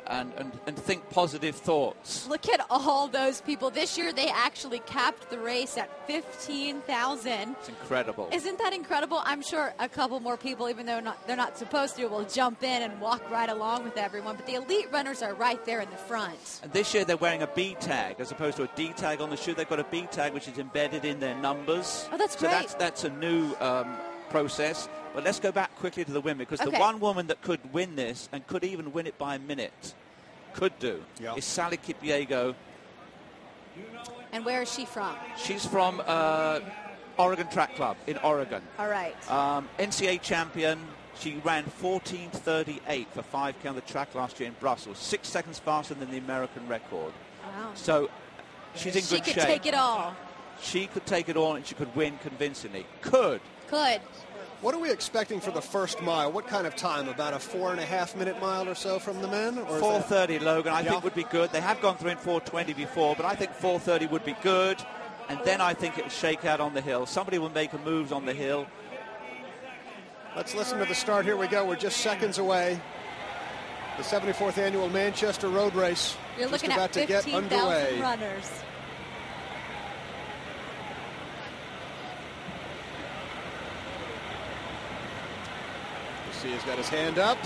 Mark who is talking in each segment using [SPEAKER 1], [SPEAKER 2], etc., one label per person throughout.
[SPEAKER 1] and think positive thoughts.
[SPEAKER 2] Look at all those people. This year they actually capped the race at 15,000.
[SPEAKER 1] It's incredible.
[SPEAKER 2] Isn't that incredible? I'm sure a couple more people, even though they're not supposed to, will jump in and walk right along with everyone. But the elite runners are right there in the front.
[SPEAKER 1] And this year they're wearing a B tag as opposed to a D tag on the shoe. They've got a B tag which is embedded in their numbers.
[SPEAKER 2] Oh, that's great.
[SPEAKER 1] So that's a new process. But let's go back quickly to the women, because the one woman that could win this and could even win it by a minute, is Sally Kipyego.
[SPEAKER 2] And where is she from?
[SPEAKER 1] She's from Oregon Track Club in Oregon.
[SPEAKER 2] All right.
[SPEAKER 1] NCAA champion. She ran 14:38 for 5K on the track last year in Brussels, 6 seconds faster than the American record.
[SPEAKER 2] Wow.
[SPEAKER 1] So she's in good shape.
[SPEAKER 2] She could take it all.
[SPEAKER 1] She could take it all, and she could win convincingly. Could.
[SPEAKER 3] What are we expecting for the first mile? What kind of time? About a 4.5-minute mile or so from the men?
[SPEAKER 1] 4:30, Logan, I think would be good. They have gone through in 4:20 before, but I think 4:30 would be good. And then I think it will shake out on the hill. Somebody will make a move on the hill.
[SPEAKER 3] Let's listen to the start. Here we go. We're just seconds away. The 74th annual Manchester Road Race.
[SPEAKER 2] You're
[SPEAKER 3] just
[SPEAKER 2] looking
[SPEAKER 3] about
[SPEAKER 2] at
[SPEAKER 3] to get underway.
[SPEAKER 2] 15,000 runners.
[SPEAKER 3] He's got his hand up.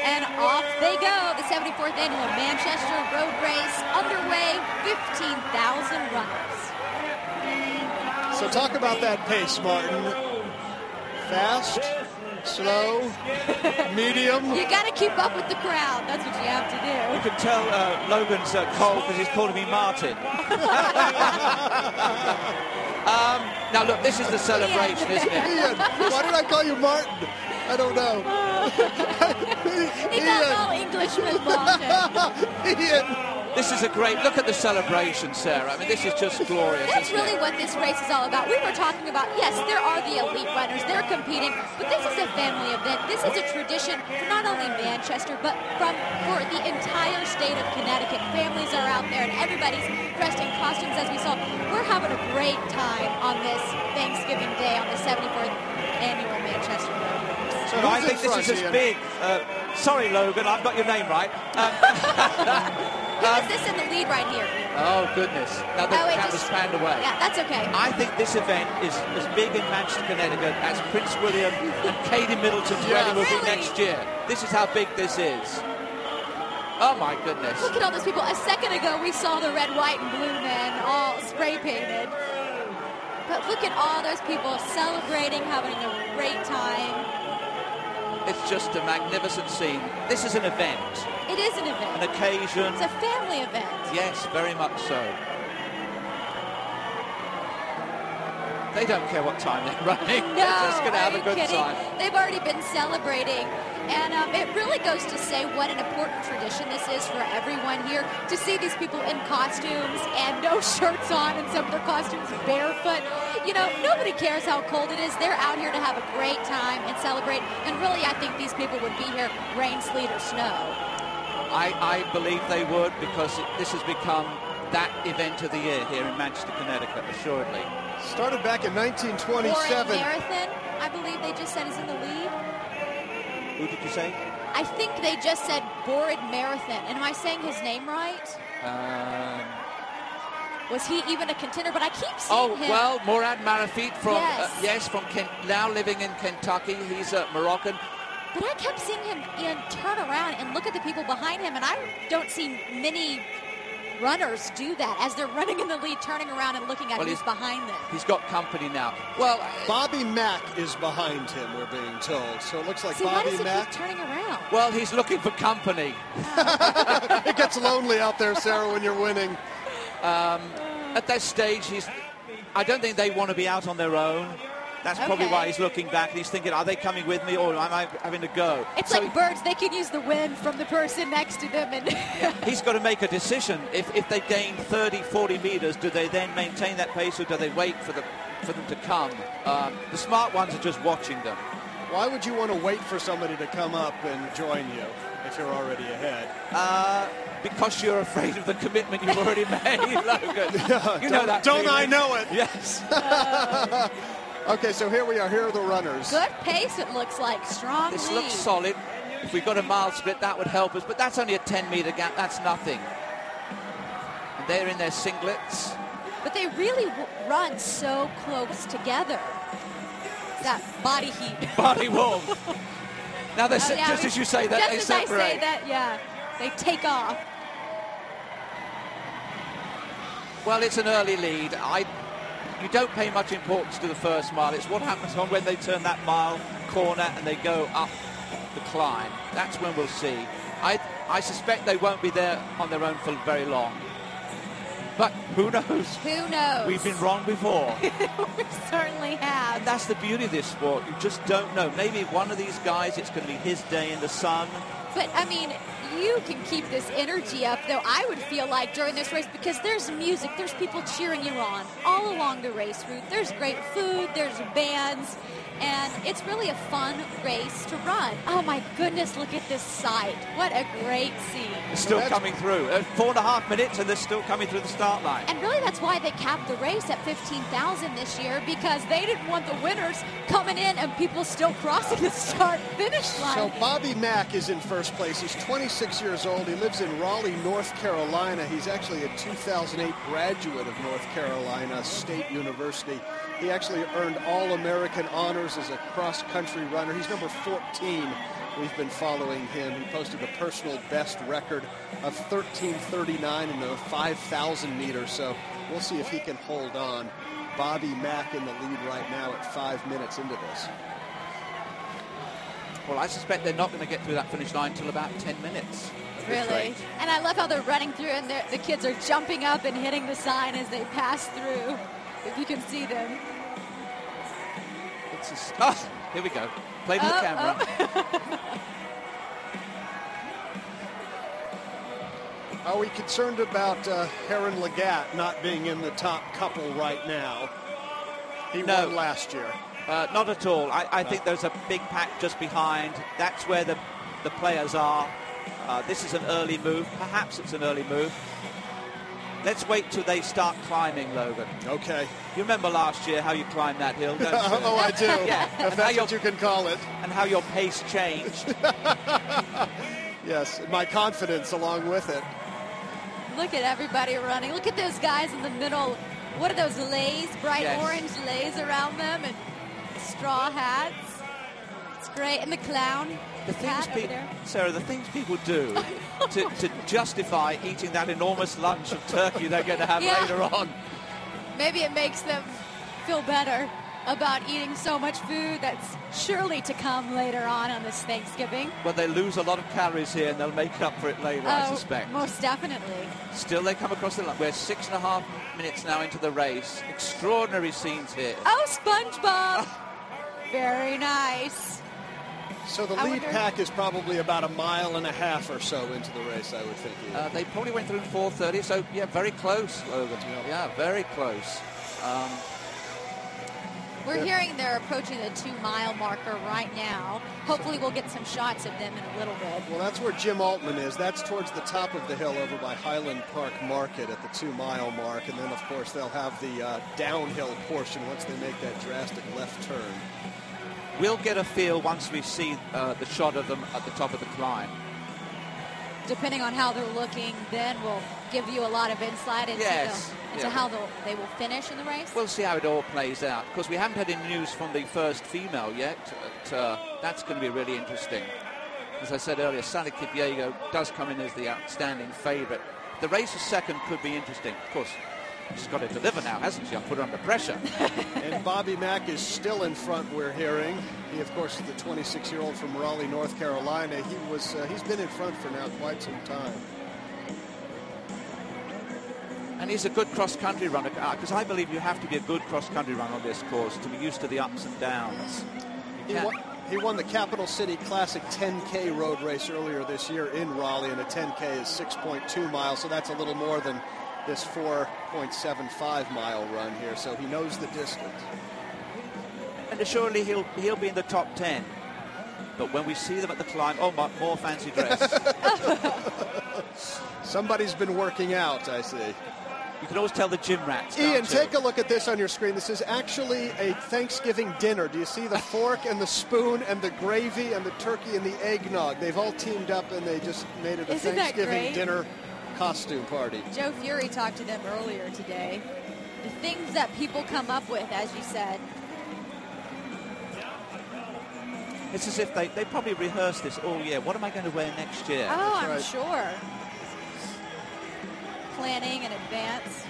[SPEAKER 2] And off they go. The 74th annual Manchester Road Race underway. 15,000 runners.
[SPEAKER 3] So talk about that pace, Martin. Fast, slow, medium.
[SPEAKER 2] You got to keep up with the crowd. That's what you have to do.
[SPEAKER 1] You can tell Logan's cold because he's calling me Martin. Now, look, this is the celebration, isn't it?
[SPEAKER 3] Ian, why did I call you Martin? I don't know.
[SPEAKER 2] He got all Englishmen, Martin.
[SPEAKER 3] Ian.
[SPEAKER 1] This is a great look at the celebration, Sarah. I mean, this is just glorious.
[SPEAKER 2] That's really what this race is all about. We were talking about, yes, there are the elite runners. They're competing, but this is a family event. This is a tradition for not only Manchester, but for the entire state of Connecticut. Families are out there, and everybody's dressed in costumes, as we saw. We're having a great time on this Thanksgiving Day on the 74th annual Manchester Road Race.
[SPEAKER 1] So I think this is as big. Sorry, Logan, I've got your name right.
[SPEAKER 2] Who is this in the lead right here?
[SPEAKER 1] Oh, goodness. Now the camera's panned away.
[SPEAKER 2] Yeah, that's okay.
[SPEAKER 1] I think this event is as big in Manchester, Connecticut as Prince William and Katie Middleton's wedding will be next year. This is how big this is. Oh, my goodness.
[SPEAKER 2] Look at all those people. A second ago, we saw the red, white, and blue men all spray painted. But look at all those people celebrating, having a great time.
[SPEAKER 1] It's just a magnificent scene. This is an event.
[SPEAKER 2] It is an event.
[SPEAKER 1] An occasion.
[SPEAKER 2] It's a family event.
[SPEAKER 1] Yes, very much so. They don't care what time they're running.
[SPEAKER 2] No,
[SPEAKER 1] they're just going to have a good
[SPEAKER 2] kidding?
[SPEAKER 1] time.
[SPEAKER 2] They've already been celebrating. And it really goes to say what an important tradition this is for everyone here, to see these people in costumes and no shirts on, and some of their costumes barefoot. You know, nobody cares how cold it is. They're out here to have a great time and celebrate. And really, I think these people would be here, rain, sleet, or snow.
[SPEAKER 1] I believe they would, because this has become that event of the year here in Manchester, Connecticut, assuredly.
[SPEAKER 3] Started back in 1927.
[SPEAKER 2] Borid Marathon, I believe they just said, is in the lead.
[SPEAKER 1] Who did you say?
[SPEAKER 2] I think they just said Borid Marathon. And am I saying his name right? Was he even a contender? But I keep seeing him.
[SPEAKER 1] Oh, well, Morad Marafit from,
[SPEAKER 2] yes.
[SPEAKER 1] From now living in Kentucky. He's Moroccan.
[SPEAKER 2] But I kept seeing him turn around and look at the people behind him, and I don't see many runners do that as they're running in the lead, turning around and looking at who's behind them.
[SPEAKER 1] He's got company now. Well,
[SPEAKER 3] Bobby Mack is behind him, we're being told. So it looks like Bobby
[SPEAKER 2] why does
[SPEAKER 3] Mack.
[SPEAKER 2] Keep turning around?
[SPEAKER 1] Well, he's looking for company.
[SPEAKER 3] It gets lonely out there, Sarah, when you're winning.
[SPEAKER 1] At that stage, I don't think they want to be out on their own. That's probably why he's looking back and he's thinking, are they coming with me or am I having to go?
[SPEAKER 2] It's like birds. They can use the wind from the person next to them. And
[SPEAKER 1] he's got to make a decision. If they gain 30, 40 meters, do they then maintain that pace or do they wait for them to come? The smart ones are just watching them.
[SPEAKER 3] Why would you want to wait for somebody to come up and join you if you're already ahead?
[SPEAKER 1] Because you're afraid of the commitment you've already made, Logan.
[SPEAKER 3] Yeah,
[SPEAKER 1] you know that.
[SPEAKER 3] Don't
[SPEAKER 1] feeling.
[SPEAKER 3] I know it?
[SPEAKER 1] Yes.
[SPEAKER 3] Okay, so here we are. Here are the runners.
[SPEAKER 2] Good pace, it looks like. Strong
[SPEAKER 1] This
[SPEAKER 2] lead.
[SPEAKER 1] looks solid. If we got a mile split, that would help us, but that's only a 10-meter gap. That's nothing. And they're in their singlets.
[SPEAKER 2] But they really run so close together. That body heat.
[SPEAKER 1] Body warmth. Now, they're just as you say that, they
[SPEAKER 2] just as
[SPEAKER 1] separate.
[SPEAKER 2] I say that, yeah, they take off.
[SPEAKER 1] Well, it's an early lead. You don't pay much importance to the first mile. It's what happens on when they turn that mile corner and they go up the climb. That's when we'll see. I suspect they won't be there on their own for very long. But who knows?
[SPEAKER 2] Who knows?
[SPEAKER 1] We've been wrong before.
[SPEAKER 2] We certainly have.
[SPEAKER 1] And that's the beauty of this sport. You just don't know. Maybe one of these guys, it's going to be his day in the sun.
[SPEAKER 2] But, I mean, you can keep this energy up, though, I would feel like, during this race, because there's music, there's people cheering you on all along the race route. There's great food, there's bands, and it's really a fun race to run. Oh, my goodness, look at this sight. What a great scene.
[SPEAKER 1] It's still coming through. 4.5 minutes, and they're still coming through the start line.
[SPEAKER 2] And really, that's why they capped the race at 15,000 this year, because they didn't want the winners coming in and people still crossing the start-finish line.
[SPEAKER 3] So Bobby Mack is in first place. He's 26 years old. He lives in Raleigh, North Carolina. He's actually a 2008 graduate of North Carolina State University. He actually earned All-American honors as a cross-country runner. He's number 14. We've been following him. He posted a personal best record of 13:39 in the 5,000 meters. So we'll see if he can hold on. Bobby Mack in the lead right now at 5 minutes into this.
[SPEAKER 1] Well, I suspect they're not going to get through that finish line until about 10 minutes.
[SPEAKER 2] Really? And I love how they're running through and the kids are jumping up and hitting the sign as they pass through. If you can see them.
[SPEAKER 1] Here we go. Play to the camera.
[SPEAKER 3] Are we concerned about Heron Legat not being in the top couple right now? He won last year.
[SPEAKER 1] Not at all. I think there's a big pack just behind. That's where the players are. This is an early move. Perhaps it's an early move. Let's wait till they start climbing, Logan.
[SPEAKER 3] Okay.
[SPEAKER 1] You remember last year how you climbed that hill, don't you?
[SPEAKER 3] Oh, I do.
[SPEAKER 1] Yeah.
[SPEAKER 3] If that's what you can call it.
[SPEAKER 1] And how your pace changed.
[SPEAKER 3] Yes, my confidence along with it.
[SPEAKER 2] Look at everybody running. Look at those guys in the middle. What are those leis? Bright orange leis around them and straw hats. It's great. And the clown.
[SPEAKER 1] Sarah, the things people do to justify eating that enormous lunch of turkey they're going to have later on.
[SPEAKER 2] Maybe it makes them feel better about eating so much food that's surely to come later on this Thanksgiving.
[SPEAKER 1] Well, they lose a lot of calories here and they'll make up for it later, I suspect.
[SPEAKER 2] Most definitely.
[SPEAKER 1] Still, they come across the line. We're 6.5 minutes now into the race. Extraordinary scenes here.
[SPEAKER 2] Oh, SpongeBob! Very nice.
[SPEAKER 3] So the lead pack is probably about 1.5 miles or so into the race, I would think.
[SPEAKER 1] They probably went through in 4:30, so yeah, very close, Logan. Yeah, very close.
[SPEAKER 2] We're hearing they're approaching the 2-mile marker right now. Hopefully we'll get some shots of them in a little bit.
[SPEAKER 3] Well, that's where Jim Altman is. That's towards the top of the hill over by Highland Park Market at the 2-mile mark. And then, of course, they'll have the downhill portion once they make that drastic left turn.
[SPEAKER 1] We'll get a feel once we see the shot of them at the top of the climb.
[SPEAKER 2] Depending on how they're looking, then we'll give you a lot of insight into, how they will finish in the race.
[SPEAKER 1] We'll see how it all plays out. Of course, we haven't had any news from the first female yet. That's going to be really interesting. As I said earlier, Sally Kipyego does come in as the outstanding favourite. The race of second could be interesting. Of course, she's got to deliver now, hasn't she? I'll put her under pressure.
[SPEAKER 3] And Bobby Mack is still in front, we're hearing. He, of course, is the 26-year-old from Raleigh, North Carolina. He's been in front for now quite some time.
[SPEAKER 1] And he's a good cross-country runner, because I believe you have to be a good cross-country runner on this course to be used to the ups and downs.
[SPEAKER 3] He won the Capital City Classic 10K road race earlier this year in Raleigh, and a 10K is 6.2 miles, so that's a little more than this 4.75-mile run here, so he knows the distance.
[SPEAKER 1] And assuredly he'll be in the top 10. But when we see them at the climb, more fancy dress.
[SPEAKER 3] Somebody's been working out, I see.
[SPEAKER 1] You can always tell the gym rats.
[SPEAKER 3] Ian, take a look at this on your screen. This is actually a Thanksgiving dinner. Do you see the fork and the spoon and the gravy and the turkey and the eggnog? They've all teamed up and they just made it a
[SPEAKER 2] Isn't that
[SPEAKER 3] Thanksgiving
[SPEAKER 2] great?
[SPEAKER 3] dinner costume party.
[SPEAKER 2] Joe Fury talked to them earlier today. The things that people come up with, as you said.
[SPEAKER 1] It's as if they probably rehearsed this all year. What am I going to wear next year?
[SPEAKER 2] Oh,
[SPEAKER 3] That's
[SPEAKER 2] I'm
[SPEAKER 3] right.
[SPEAKER 2] sure. Planning in advance.